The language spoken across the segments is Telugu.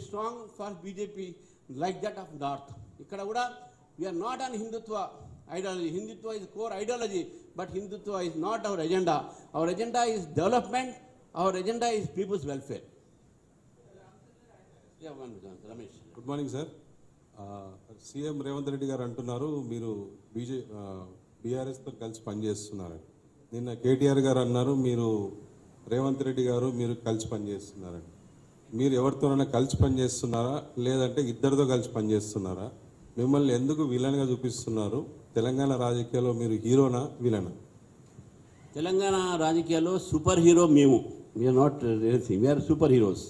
strong for BJP like that of North. Ikkada kuda we are not on Hindutva ideology. Hindutva is core ideology, but Hindutva is not our agenda. Our agenda is development. Our agenda is people's welfare. Yeah, one minute, Ramesh. Good morning, sir. CM Revanth Reddy గారు అంటున్నారు మీరు బీఆర్ఎస్తో కలిసి పనిచేస్తున్నారు. నిన్న కేటీఆర్ గారు అన్నారు మీరు రేవంత్ రెడ్డి గారు మీరు కలిసి పనిచేస్తున్నారని. మీరు ఎవరితోనైనా కలిసి పనిచేస్తున్నారా లేదంటే ఇద్దరితో కలిసి పనిచేస్తున్నారా? మిమ్మల్ని ఎందుకు విలన్గా చూపిస్తున్నారు? తెలంగాణ రాజకీయాల్లో మీరు హీరోనా విలనా? తెలంగాణ రాజకీయాల్లో సూపర్ హీరో మేము. We're not anything, we're super heroes.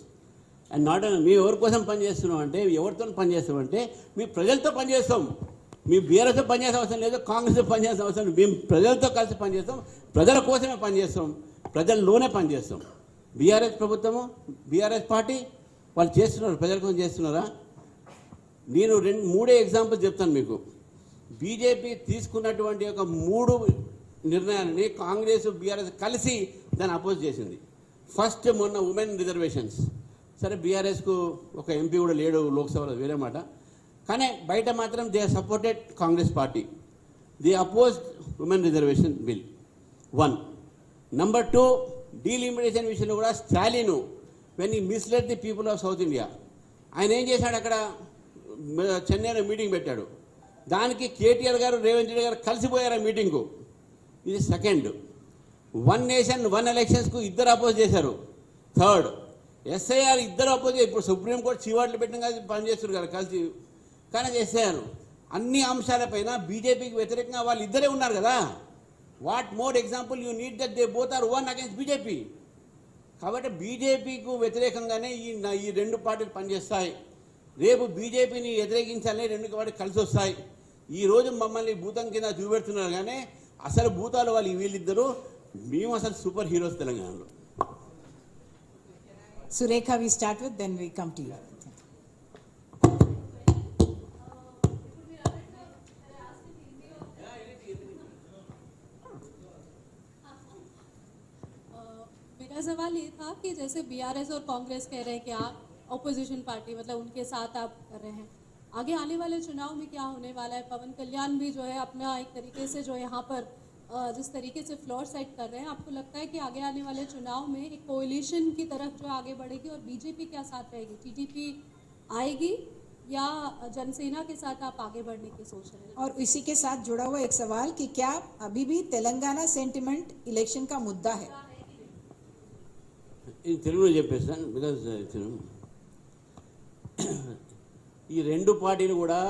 And not మేము ఎవరి కోసం పనిచేస్తున్నాం అంటే, ఎవరితో పనిచేస్తాం అంటే మేము ప్రజలతో పనిచేస్తాం. మేము బీఆర్ఎస్తో పనిచేసే అవసరం లేదు, కాంగ్రెస్తో పనిచేసే అవసరం లేదు. మేము ప్రజలతో కలిసి పనిచేస్తాం, ప్రజల కోసమే పనిచేస్తాం, ప్రజల్లోనే పనిచేస్తాం. బీఆర్ఎస్ ప్రభుత్వము, బీఆర్ఎస్ పార్టీ వాళ్ళు చేస్తున్నారు, ప్రజల కోసం చేస్తున్నారా? నేను మూడే ఎగ్జాంపుల్ చెప్తాను మీకు. బీజేపీ తీసుకున్నటువంటి ఒక 3 నిర్ణయాలని కాంగ్రెస్ బీఆర్ఎస్ కలిసి దాన్ని అపోజ్ చేసింది. ఫస్ట్ మొన్న ఉమెన్ రిజర్వేషన్స్. సరే బీఆర్ఎస్కు ఒక ఎంపీ కూడా లేడు లోక్సభలో, వేరే మాట. కానీ బయట మాత్రం they supported Congress party. They opposed women reservation bill 1. Number 2, delimitation విషయంలో కూడా స్టాలిన్ వెన్ ఈ misled the people of south India, ఆయన ఏం చేశాడు, అక్కడ చెన్నైలో మీటింగ్ పెట్టాడు. దానికి కేటీఆర్ గారు రేవంత్ రెడ్డి గారు కలిసిపోయారు ఆ మీటింగ్కు. ఇది 2. 1 నేషన్ 1 ఎలక్షన్స్కు ఇద్దరు అపోజ్ చేశారు. 3rd, ఎస్ఐఆర్ ఇద్దరు అపోజ్. ఇప్పుడు సుప్రీంకోర్టు చీవాట్లు పెట్టిన కలిసి పనిచేస్తారు కదా కలిసి, కానీ ఎస్ఐఆర్ అన్ని అంశాలపైన బీజేపీకి వ్యతిరేకంగా వాళ్ళు ఇద్దరే ఉన్నారు కదా. What more example you need that they both are one against BJP. కాబట్టి బీజేపీకు వ్యతిరేకంగానే ఈ 2 పార్టీలు పనిచేస్తాయి. రేపు బీజేపీని వ్యతిరేకించాలని 2 పార్టీలు కలిసి వస్తాయి. ఈరోజు మమ్మల్ని భూతం కింద చూపెడుతున్నారు, కానీ అసలు భూతాలు వాళ్ళు వీళ్ళిద్దరూ. మేము అసలు సూపర్ హీరోస్ తెలంగాణలో. Surekha, we start with, then we come to you. मेरा सवाल ये था कि जैसे बीआरएस और कांग्रेस कह रहे हैं कि आप ऑपोजिशन पार्टी, मतलब उनके साथ आप कर रहे हैं, आगे आने वाले चुनाव में क्या होने वाला है? पवन कल्याण भी जो है अपना एक तरीके से जो यहाँ पर जिस तरीके से फ्लोर सेट कर रहे हैं, आपको लगता है कि आगे आने वाले चुनाव में एक कोएलिशन की तरफ जो आगे बढ़ेगी और बीजेपी क्या साथ रहेगी? टीडीपी आएगी या जनसेना के साथ आप आगे बढ़ने की सोच रहे हैं? और इसी के साथ जुड़ा हुआ एक सवाल कि क्या अभी भी तेलंगाना सेंटिमेंट इलेक्शन का मुद्दा है? ఇది తెలుగులో చెప్పేస్తాను. బికాజ్ ఈ 2 పార్టీలు కూడా